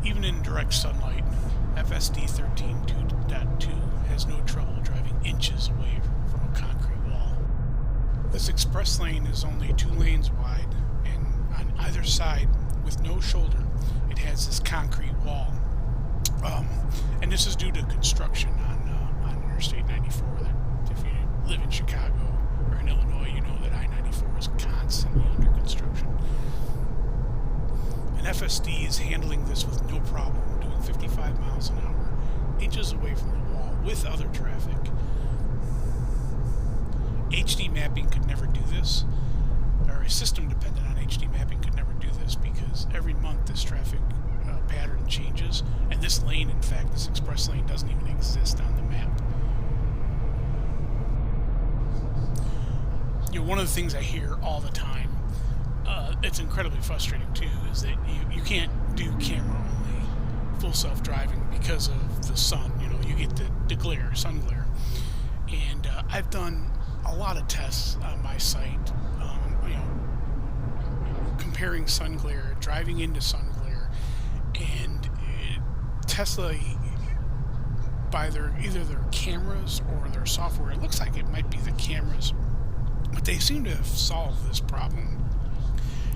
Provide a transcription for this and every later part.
even in direct sunlight, FSD 13.2.2 has no trouble driving inches away from a concrete wall. This express lane is only 2 lanes wide, and on either side, with no shoulder, it has this concrete wall. And this is due to construction on Interstate 94. That if you live in Chicago or in Illinois, you know that I-94 is constantly under construction. And FSD is handling this with no problem, doing 55 miles an hour, inches away from the wall with other traffic. HD mapping could never do this, or a system dependent on HD mapping could never do this, because every month this traffic pattern changes, and this lane, in fact, this express lane, doesn't even exist on the map. You know, one of the things I hear all the time, it's incredibly frustrating too, is that you can't do camera only full self-driving because of the sun. You know, you get the glare, sun glare. And I've done a lot of tests on my site, you know, comparing sun glare, driving into sun glare, and Tesla, by either their cameras or their software, it looks like it might be the cameras, but they seem to have solved this problem.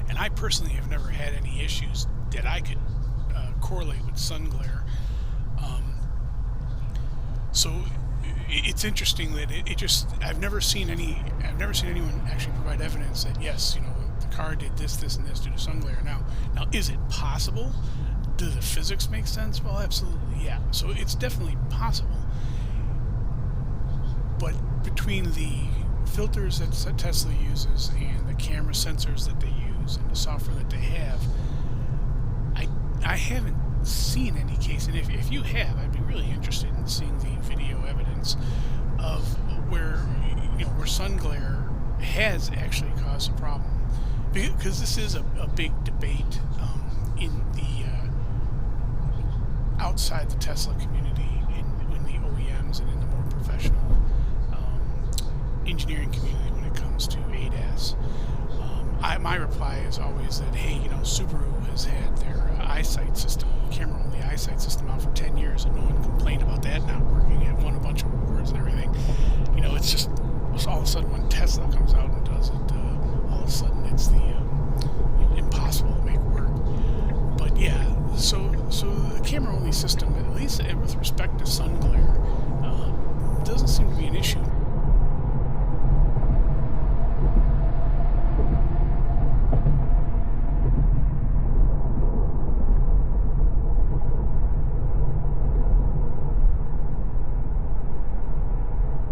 And I personally have never had any issues that I could correlate with sun glare. So it's interesting that I've never seen anyone actually provide evidence that yes, you know, the car did this, and this due to sun glare. Now, is it possible? Do the physics make sense? Well, absolutely, yeah. So it's definitely possible. But between the filters that Tesla uses and the camera sensors that they use and the software that they have, I haven't seen any case. And if you have, I'd be really interested in seeing the video evidence of where sun glare has actually caused a problem. Because this is a big debate in the outside the Tesla community, in the OEMs and in the more professional engineering community when it comes to ADAS. My reply is always that, hey, you know, Subaru has had their Eyesight system, camera-only Eyesight system, out for 10 years, and no one complained about that not working. It won a bunch of awards and everything. You know, it's just all of a sudden when Tesla comes out and does it, all of a sudden it's impossible to make work. But yeah, so the camera-only system, at least with respect to sun glare, doesn't seem to be an issue.